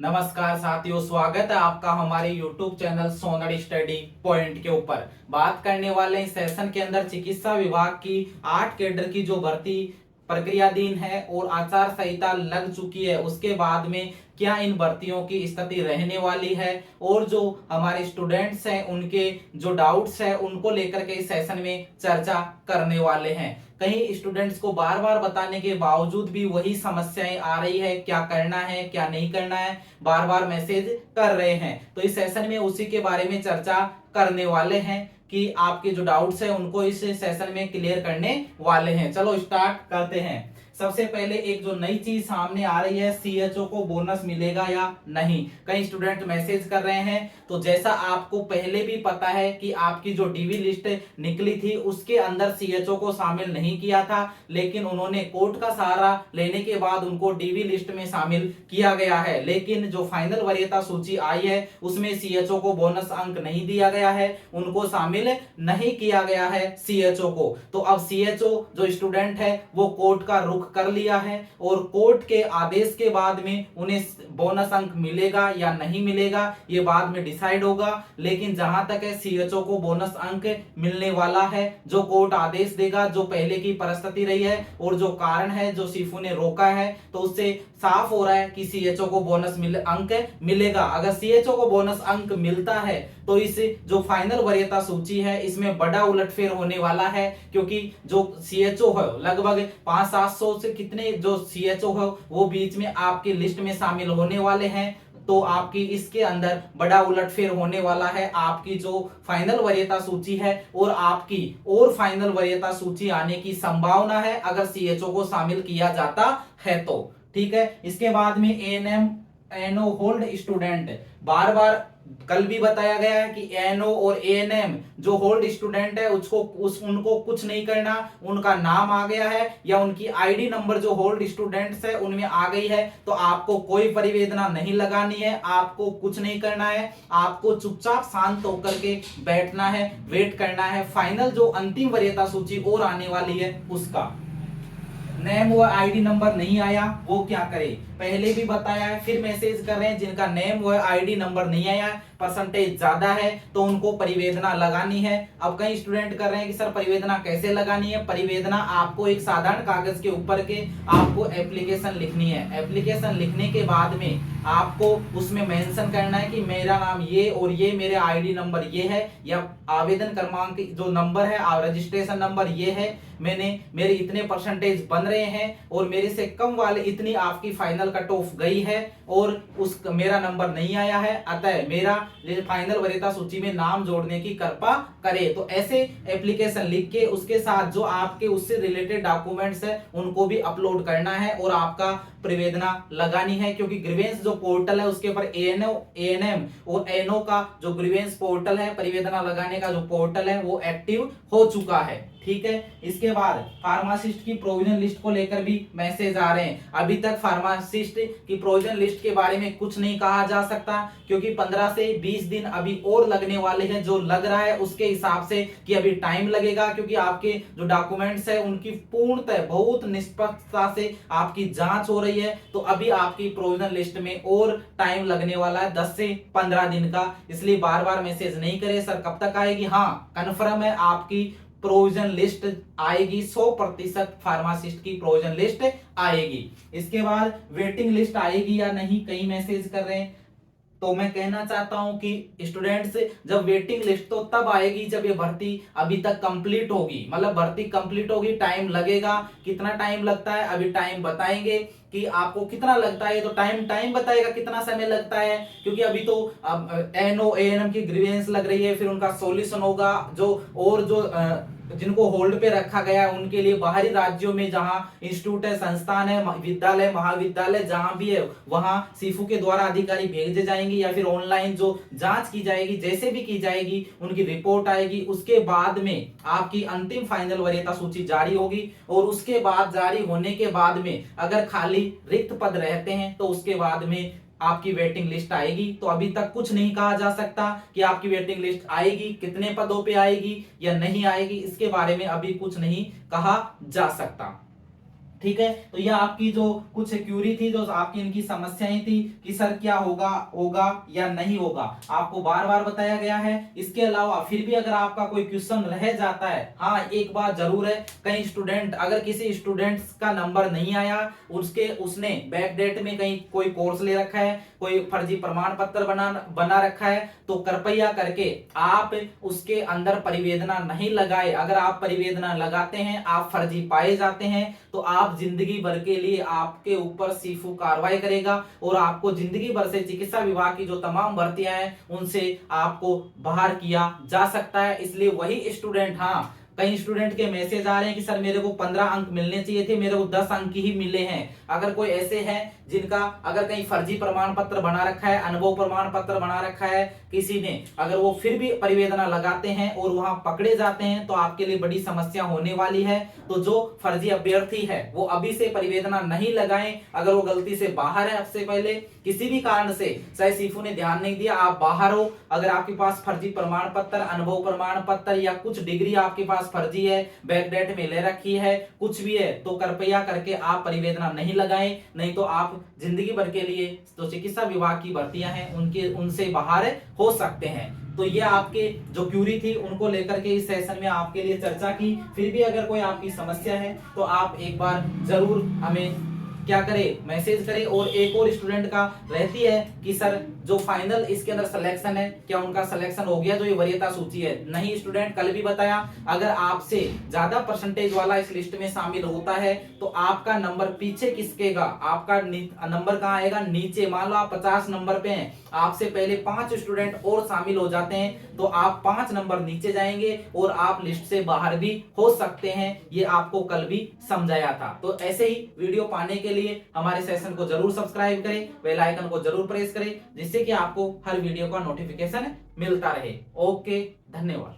नमस्कार साथियों, स्वागत है आपका हमारे YouTube चैनल सोनड़ स्टडी पॉइंट के ऊपर। बात करने वाले इस सेशन के अंदर चिकित्सा विभाग की 8 कैडर की जो भर्ती प्रक्रियाधीन है और आचार संहिता लग चुकी है, उसके बाद में क्या इन भर्तियों की स्थिति रहने वाली है और जो हमारे स्टूडेंट्स हैं उनके जो डाउट्स हैं उनको लेकर के इस सेशन में चर्चा करने वाले हैं। कहीं स्टूडेंट्स को बार बार बताने के बावजूद भी वही समस्याएं आ रही है, क्या करना है क्या नहीं करना है, बार बार मैसेज कर रहे हैं। तो इस सेशन में उसी के बारे में चर्चा करने वाले हैं कि आपके जो डाउट्स हैं उनको इस सेशन में क्लियर करने वाले हैं। चलो स्टार्ट करते हैं। सबसे पहले एक जो नई चीज सामने आ रही है, सीएचओ को बोनस मिलेगा या नहीं। कई स्टूडेंट मैसेज कर रहे हैं। तो जैसा आपको पहले भी पता है कि आपकी जो डीवी लिस्ट निकली थी उसके अंदर सीएचओ को शामिल नहीं किया था, लेकिन उन्होंने कोर्ट का सहारा लेने के बाद उनको डीवी लिस्ट में शामिल किया गया है। लेकिन जो फाइनल वरीयता सूची आई है उसमें सीएचओ को बोनस अंक नहीं दिया गया है, उनको शामिल नहीं किया गया है सीएचओ को। तो अब सीएचओ जो स्टूडेंट है वो कोर्ट का रुख कर लिया है और कोर्ट के आदेश के बाद में उन्हें बोनस अंक मिलेगा या नहीं मिलेगा ये बाद में डिसाइड होगा। लेकिन जहां तक है सीएचओ को बोनस अंक मिलने वाला है, जो कोर्ट आदेश देगा, जो पहले की परिस्थिति रही है और जो कारण है जो सीफू ने रोका है, तो उससे साफ हो रहा है कि सीएचओ को बोनस अंक मिलेगा। अगर सीएचओ को बोनस अंक मिलता है तो इस जो फाइनल वरीयता सूची है इसमें बड़ा उलटफेर होने वाला है, क्योंकि जो सीएचओ है लगभग 500-700 से कितने जो सीएचओ है वो बीच में आपकी लिस्ट में शामिल होने वाले हैं। तो आपकी इसके अंदर बड़ा उलटफेर होने वाला है। आपकी जो फाइनल वरीयता सूची है और आपकी और फाइनल वरीयता सूची आने की संभावना है अगर सीएचओ को शामिल किया जाता है तो। ठीक है। इसके बाद में एएनएम एनओ होल्ड स्टूडेंट, बार बार कल भी बताया गया है कि एनओ और एएनएम जो होल्ड स्टूडेंट है उनको कुछ नहीं करना, उनका नाम आ गया है या उनकी आईडी नंबर जो होल्ड स्टूडेंट्स है उनमें आ गई है तो आपको कोई परिवेदना नहीं लगानी है, आपको कुछ नहीं करना है, आपको चुपचाप शांत होकर के बैठना है, वेट करना है फाइनल जो अंतिम वरीयता सूची और आने वाली है उसका। नेम व आईडी नंबर नहीं आया वो क्या करे, पहले भी बताया है फिर मैसेज कर रहे हैं। जिनका नेम व आईडी नंबर नहीं आया, परसेंटेज ज्यादा है तो उनको परिवेदना लगानी है। अब कई स्टूडेंट कर रहे हैं कि सर परिवेदना कैसे लगानी है। परिवेदना आपको एक साधारण कागज के ऊपर के आपको एप्लीकेशन लिखनी है। एप्लीकेशन लिखने के बाद में आपको उसमें मेंशन करना है कि मेरा नाम ये और ये, मेरे आईडी नंबर ये है या आवेदन क्रमांक जो नंबर है और रजिस्ट्रेशन नंबर ये है, मेरे इतने परसेंटेज बन रहे हैं और मेरे से कम वाले इतनी आपकी फाइनल कट ऑफ गई है और उस मेरा नंबर नहीं आया है, अतः मेरा फाइनल वरीयता सूची में नाम जोड़ने की कृपा करे। तो ऐसे एप्लीकेशन लिख के उसके साथ जो आपके उससे रिलेटेड डॉक्यूमेंट्स है उनको भी अपलोड करना है और आपका परिवेदना लगानी है। क्योंकि ग्रीवेंस जो पोर्टल है उसके ऊपर एएनएम और एनओ का जो ग्रीवेंस पोर्टल है, परिवेदना लगाने का जो पोर्टल है वो एक्टिव हो चुका है। ठीक है। इसके बाद फार्मासिस्ट की प्रोविजन लिस्ट को लेकर भी मैसेज आ रहे हैं। अभी तक फार्मासिस्ट की प्रोविजन लिस्ट के बारे में कुछ नहीं कहा जा सकता, क्योंकि 15 से 20 दिन अभी और लगने वाले हैं। जो लग रहा है उसके हिसाब से कि अभी टाइम लगेगा, क्योंकि आपके जो डॉक्यूमेंट्स है उनकी पूर्णतः बहुत निष्पक्षता से आपकी जांच हो रही है। तो अभी आपकी प्रोविजन लिस्ट में और टाइम लगने वाला है 10 से 15 दिन का। इसलिए बार बार मैसेज नहीं करे सर कब तक आएगी। हाँ, कन्फर्म है आपकी प्रोविजन लिस्ट आएगी, 100% फार्मासिस्ट की प्रोविजन लिस्ट आएगी। इसके बाद वेटिंग लिस्ट आएगी या नहीं, कई मैसेज कर रहे हैं। तो मैं कहना चाहता हूं कि स्टूडेंट्स जब वेटिंग लिस्ट तो तब आएगी जब ये भर्ती अभी तक कंप्लीट होगी। मतलब भर्ती कंप्लीट होगी, टाइम लगेगा। कितना टाइम लगता है अभी टाइम बताएंगे कि आपको कितना लगता है, तो टाइम बताएगा कितना समय लगता है। क्योंकि अभी तो एनओ एएनएम की ग्रीवेंस लग रही है, फिर उनका सॉल्यूशन होगा। जो और जो जिनको होल्ड पे रखा गया है उनके लिए बाहरी राज्यों में जहां इंस्टीट्यूट है, संस्थान है, विद्यालय, महाविद्यालय जहां भी है वहां सीफू के द्वारा अधिकारी भेजे जाएंगे या फिर ऑनलाइन जो जांच की जाएगी, जैसे भी की जाएगी उनकी रिपोर्ट आएगी। उसके बाद में आपकी अंतिम फाइनल वरीयता सूची जारी होगी और उसके बाद जारी होने के बाद में अगर खाली रिक्त पद रहते हैं तो उसके बाद में आपकी वेटिंग लिस्ट आएगी। तो अभी तक कुछ नहीं कहा जा सकता कि आपकी वेटिंग लिस्ट आएगी, कितने पदों पे आएगी या नहीं आएगी, इसके बारे में अभी कुछ नहीं कहा जा सकता। ठीक है। तो यह आपकी जो कुछ क्यूरी थी, जो आपकी इनकी समस्याएं थी कि सर क्या होगा होगा या नहीं होगा, आपको बार बार बताया गया है। इसके अलावा फिर भी अगर आपका कोई क्वेश्चन रह जाता है, हाँ एक बात जरूर है, कई स्टूडेंट, अगर किसी स्टूडेंट्स का नंबर नहीं आया, उसने बैक डेट में कहीं कोई कोर्स ले रखा है, कोई फर्जी प्रमाण पत्र बना रखा है, तो कृपया करके आप उसके अंदर परिवेदना नहीं लगाए। अगर आप परिवेदना लगाते हैं, आप फर्जी पाए जाते हैं, तो आप जिंदगी भर के लिए आपके ऊपर सीफू कार्रवाई करेगा और आपको जिंदगी भर से चिकित्सा विभाग की जो तमाम भर्तियां हैं उनसे आपको बाहर किया जा सकता है। इसलिए वही स्टूडेंट, हाँ कई स्टूडेंट के मैसेज आ रहे हैं कि सर मेरे को 15 अंक मिलने चाहिए थे, मेरे को 10 अंक ही मिले हैं। अगर कोई ऐसे हैं जिनका अगर कहीं फर्जी प्रमाण पत्र बना रखा है, अनुभव प्रमाण पत्र बना रखा है किसी ने, अगर वो फिर भी परिवेदना लगाते हैं और वहां पकड़े जाते हैं, तो आपके लिए बड़ी समस्या होने वाली है। तो जो फर्जी अभ्यर्थी है वो अभी से परिवेदना नहीं लगाएं। अगर वो गलती से बाहर है, अब से पहले किसी भी कारण से, चाहे सीफू ने ध्यान नहीं दिया, आप बाहर हो, अगर आपके पास फर्जी प्रमाण पत्र, अनुभव प्रमाण पत्र या कुछ डिग्री आपके पास फर्जी है, बैकडेट में ले रखी है, कुछ भी है, तो कृपया करके आप परिवेदना नहीं लगाएं। नहीं तो आप जिंदगी भर के लिए तो चिकित्सा विभाग की भर्तियां हैं उनसे बाहर हो सकते हैं। तो ये आपके जो क्यूरी थी उनको लेकर के इस सेशन में आपके लिए चर्चा की। फिर भी अगर कोई आपकी समस्या है तो आप एक बार जरूर हमें क्या करे, मैसेज करे। और एक और स्टूडेंट का रहती है कि सर जो फाइनल इसके अंदर सिलेक्शन है, क्या उनका सिलेक्शन हो गया, जो ये वरीयता सूची है? नहीं स्टूडेंट, कल भी बताया, अगर आपसे ज्यादा परसेंटेज वाला इस लिस्ट में शामिल होता है तो आपका नंबर पीछे खिसकेगा, आपका नंबर कहाँ आएगा? नीचे। मान लो आप 50 नंबर पे हैं, आपसे पहले 5 स्टूडेंट और शामिल हो जाते हैं तो आप 5 नंबर नीचे जाएंगे और आप लिस्ट से बाहर भी हो सकते हैं। ये आपको कल भी समझाया था। तो ऐसे ही वीडियो पाने के लिए हमारे सेशन को जरूर सब्सक्राइब करें, बेल आइकन को जरूर प्रेस करें, जिससे कि आपको हर वीडियो का नोटिफिकेशन मिलता रहे। ओके, धन्यवाद।